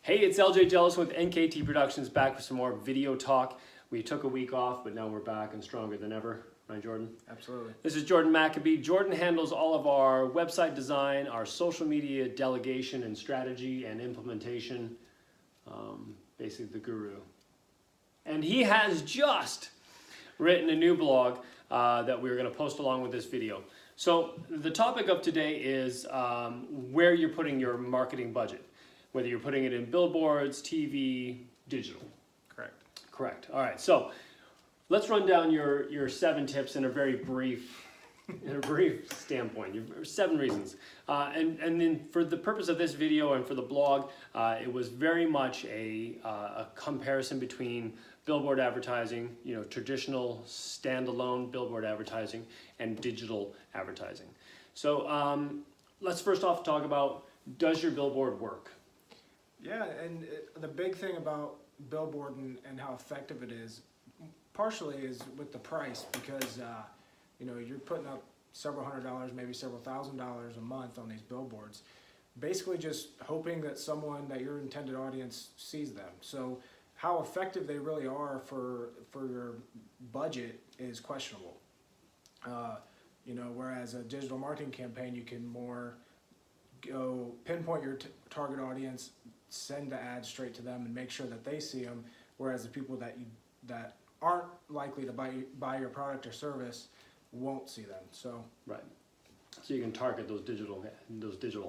Hey, it's LJ Jealous with NKT Productions, back with some more video talk. We took a week off, but now we're back and stronger than ever. Right, Jordan? Absolutely. This is Jordan Maccabee. Jordan handles all of our website design, our social media delegation and strategy and implementation. Basically the guru. And he has just written a new blog that we're going to post along with this video. So the topic of today is where you're putting your marketing budget. Whether you're putting it in billboards, TV, digital. Correct. Correct. All right. So let's run down your 7 tips in a very brief, standpoint. Your 7 reasons. And then for the purpose of this video and for the blog, it was very much a comparison between billboard advertising, traditional standalone billboard advertising, and digital advertising. So let's first off talk about, does your billboard work? Yeah, and the big thing about Billboard and how effective it is, partially is with the price, because you're putting up several $100s, maybe several $1,000s a month on these billboards, basically just hoping that your intended audience sees them. So how effective they really are for your budget is questionable. Whereas a digital marketing campaign, you can more go pinpoint your target audience, send the ad straight to them and make sure that they see them, whereas the people that aren't likely to buy your product or service won't see them. So right. So you can target those digital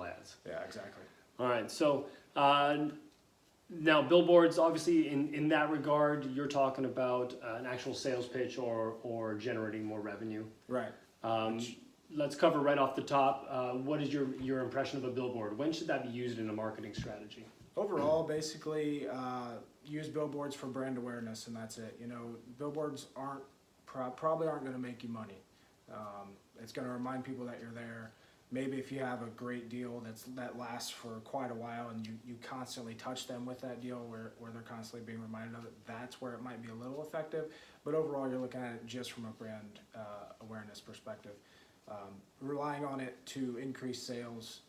ads. Yeah, exactly. All right. So now billboards, obviously in that regard, you're talking about an actual sales pitch or generating more revenue. Right. Let's cover right off the top. What is your impression of a billboard? When should that be used in a marketing strategy? Overall, basically, use billboards for brand awareness, and that's it. Billboards probably aren't going to make you money. It's going to remind people that you're there. Maybe if you have a great deal that lasts for quite a while and you constantly touch them with that deal where they're constantly being reminded of it, that's where it might be a little effective. But overall, you're looking at it just from a brand awareness perspective. Relying on it to increase sales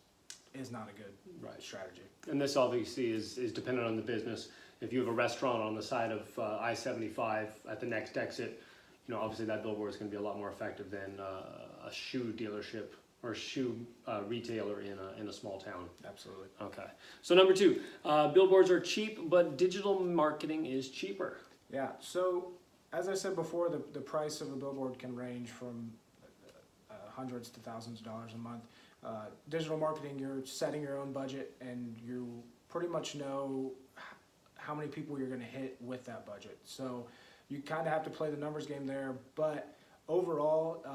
is not a good strategy. And this obviously is dependent on the business. If you have a restaurant on the side of I-75 at the next exit, obviously that billboard is going to be a lot more effective than a shoe dealership or shoe retailer in a small town. Absolutely. Okay. So number 2, billboards are cheap, but digital marketing is cheaper. Yeah. So as I said before, the price of a billboard can range from hundreds to thousands of dollars a month. Digital marketing, you're setting your own budget and you pretty much know how many people you're going to hit with that budget. So you kind of have to play the numbers game there, but overall,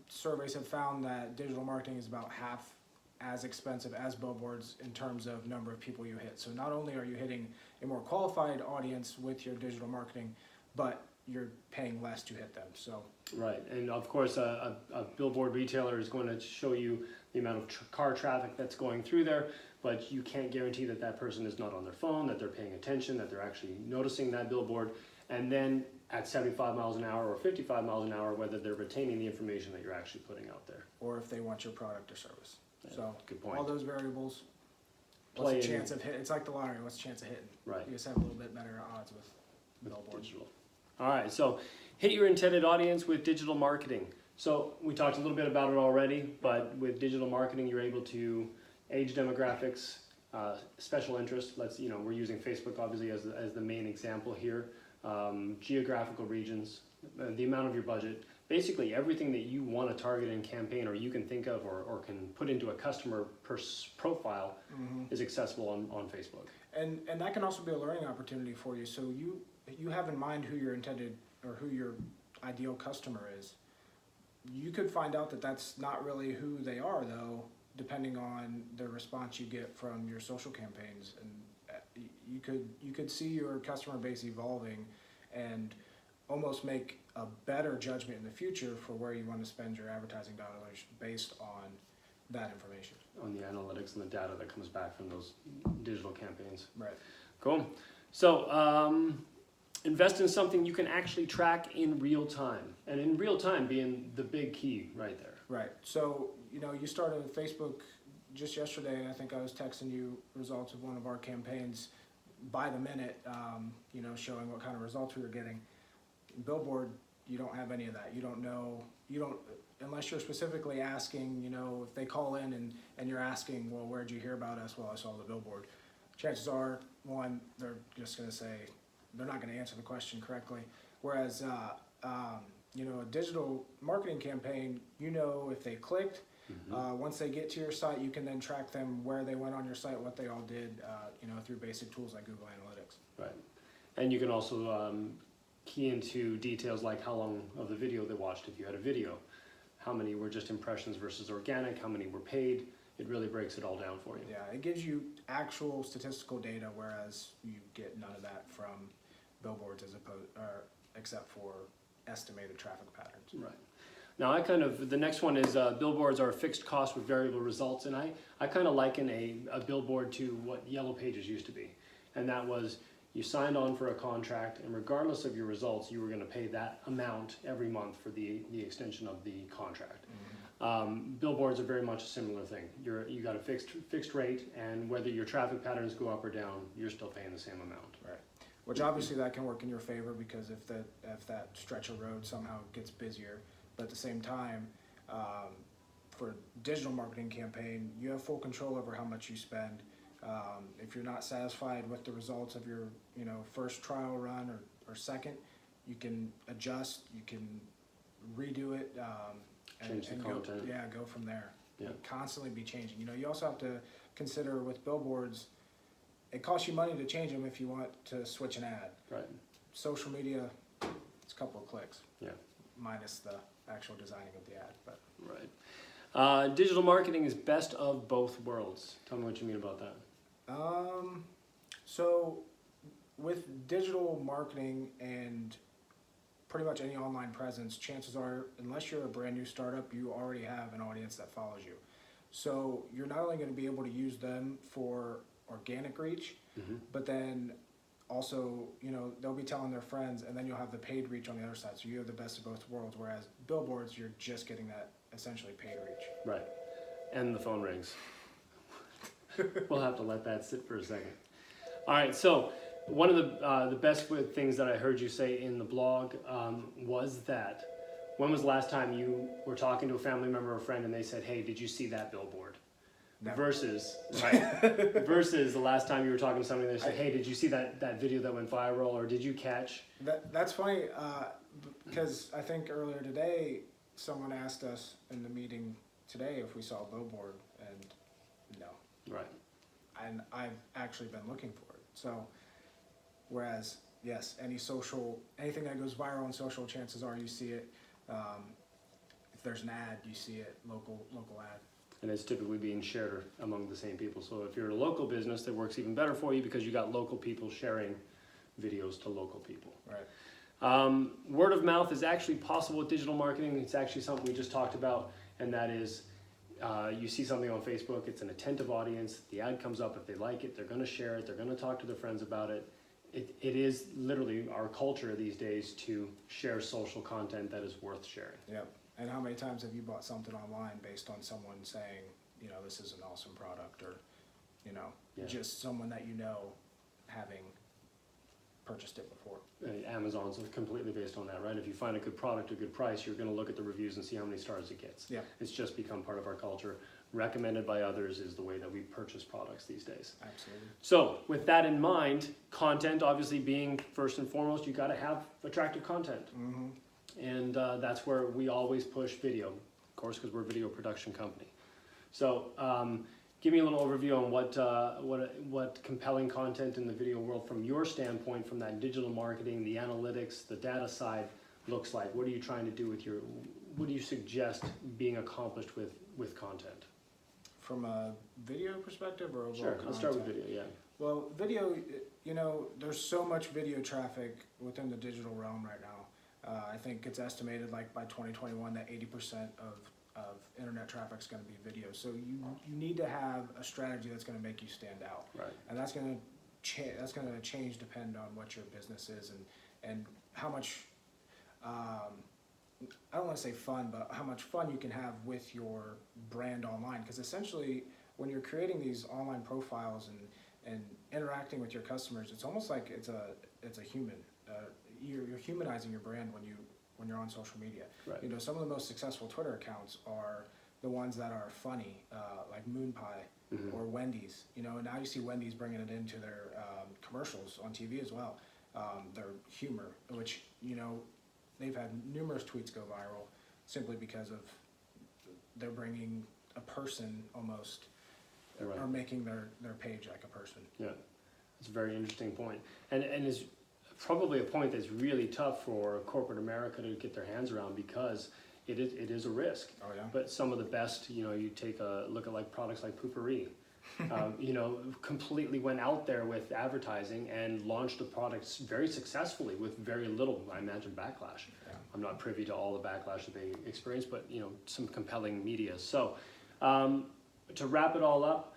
surveys have found that digital marketing is about half as expensive as billboards in terms of number of people you hit. So not only are you hitting a more qualified audience with your digital marketing, but you're paying less to hit them. So right, and of course a billboard retailer is going to show you the amount of car traffic that's going through there, but you can't guarantee that person is not on their phone, that they're paying attention, that they're actually noticing that billboard, and then at 75 miles an hour or 55 miles an hour, whether they're retaining the information that you're actually putting out there. Or if they want your product or service. Yeah, so good point. All those variables, what's the chance of hitting? It's like the lottery, what's the chance of hitting? Right. You just have a little bit better odds with billboards. Digital. All right, so hit your intended audience with digital marketing. So we talked a little bit about it already, but with digital marketing, you're able to age demographics, special interest. We're using Facebook obviously as the main example here. Geographical regions, the amount of your budget, basically everything that you want to target in campaign or you can think of or can put into a customer profile is accessible on Facebook. And that can also be a learning opportunity for you. So you have in mind who your intended or who your ideal customer is. You could find out that that's not really who they are, though, depending on the response you get from your social campaigns. And you could see your customer base evolving and almost make a better judgment in the future for where you want to spend your advertising dollars based on that information. On the analytics and the data that comes back from those digital campaigns. Right. Cool. So invest in something you can actually track in real time. And in real time being the big key right there. Right. So, you start a Facebook just yesterday, I think I was texting you results of one of our campaigns by the minute, showing what kind of results we were getting. Billboard, you don't have any of that. You don't know, unless you're specifically asking, if they call in and you're asking, well, where'd you hear about us? Well, I saw the billboard. Chances are, one, they're just going to say, they're not going to answer the question correctly. Whereas, a digital marketing campaign, if they clicked, once they get to your site, you can then track them where they went on your site, what they all did, through basic tools like Google Analytics. Right. And you can also key into details like how long of the video they watched if you had a video. How many were just impressions versus organic, how many were paid. It really breaks it all down for you. Yeah, it gives you actual statistical data, whereas you get none of that from billboards except for estimated traffic patterns. Right. Now the next one is billboards are a fixed cost with variable results, and I kind of liken a billboard to what Yellow Pages used to be. And that was, you signed on for a contract, and regardless of your results, you were going to pay that amount every month for the extension of the contract. Billboards are very much a similar thing. You got a fixed rate, and whether your traffic patterns go up or down, you're still paying the same amount. Right. Which obviously that can work in your favor, because if that stretch of road somehow gets busier, but at the same time, for digital marketing campaign, you have full control over how much you spend. If you're not satisfied with the results of your first trial run or second, you can adjust, you can redo it, Change the content. Go from there. Yeah. Constantly be changing. You also have to consider with billboards, it costs you money to change them if you want to switch an ad. Right. Social media, it's a couple of clicks. Yeah. Minus the actual designing of the ad. But right. Digital marketing is best of both worlds. Tell me what you mean about that. So with digital marketing and pretty much any online presence, chances are, unless you're a brand new startup, you already have an audience that follows you. So you're not only going to be able to use them for organic reach, but then also, they'll be telling their friends, and then you'll have the paid reach on the other side. So you have the best of both worlds, whereas billboards, you're just getting that essentially paid reach. Right. And the phone rings. We'll have to let that sit for a second. All right, so one of the best things that I heard you say in the blog was that, when was the last time you were talking to a family member or friend and they said, hey, did you see that billboard? Never. Versus the last time you were talking to somebody and they said, hey, did you see that video that went viral, or did you catch? That's funny, because I think earlier today, someone asked us in the meeting today if we saw a billboard, and no. Right. And I've actually been looking for it. So, whereas, yes, anything that goes viral on social, chances are you see it. If there's an ad, you see it, local ad. And it's typically being shared among the same people. So if you're a local business, that works even better for you, because you got local people sharing videos to local people. Right. Word of mouth is actually possible with digital marketing. It's actually something we just talked about, and that is, you see something on Facebook, it's an attentive audience, the ad comes up, if they like it, they're going to share it, they're going to talk to their friends about it. It is literally our culture these days to share social content that is worth sharing. Yep. And how many times have you bought something online based on someone saying, this is an awesome product, or, just someone that having purchased it before? Amazon's completely based on that, right? If you find a good product, a good price, you're going to look at the reviews and see how many stars it gets. Yeah. It's just become part of our culture. Recommended by others is the way that we purchase products these days. Absolutely. So with that in mind, content obviously being first and foremost, you got to have attractive content. Mm-hmm. And that's where we always push video, of course, because we're a video production company. So give me a little overview on what compelling content in the video world from your standpoint, from that digital marketing, the analytics, the data side looks like. What are you trying to do with what do you suggest being accomplished with content? From a video perspective or overall Sure, let's start with video, yeah. Well, video, there's so much video traffic within the digital realm right now. I think it's estimated like by 2021 that 80% of internet traffic is going to be video. So you need to have a strategy that's going to make you stand out. Right. And that's going to change depend on what your business is and how much, I don't want to say fun, but how much fun you can have with your brand online. Because essentially when you're creating these online profiles and interacting with your customers, it's almost like it's a human. You're humanizing your brand when you're on social media. Right. You know, some of the most successful Twitter accounts are the ones that are funny, like Moon Pie or Wendy's. You know, and now you see Wendy's bringing it into their commercials on TV as well. Their humor, which, you know, they've had numerous tweets go viral simply because of they're bringing a person almost, Right. or making their page like a person. Yeah, it's a very interesting point, and is probably a point that's really tough for corporate America to get their hands around, because it is a risk. Oh yeah. But some of the best, you know, you take a look at like products like Poopery, you know, completely went out there with advertising and launched a product very successfully with very little, I imagine, backlash. Yeah. I'm not privy to all the backlash that they experienced, but you know, some compelling media. So to wrap it all up,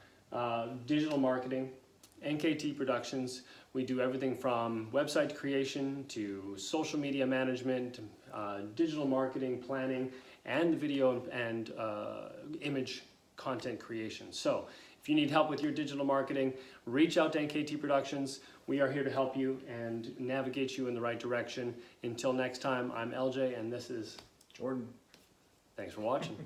digital marketing, NKT Productions, we do everything from website creation to social media management, digital marketing planning, and video and image content creation. So if you need help with your digital marketing, reach out to NKT Productions. We are here to help you and navigate you in the right direction. Until next time, I'm LJ, and this is Jordan. Thanks for watching.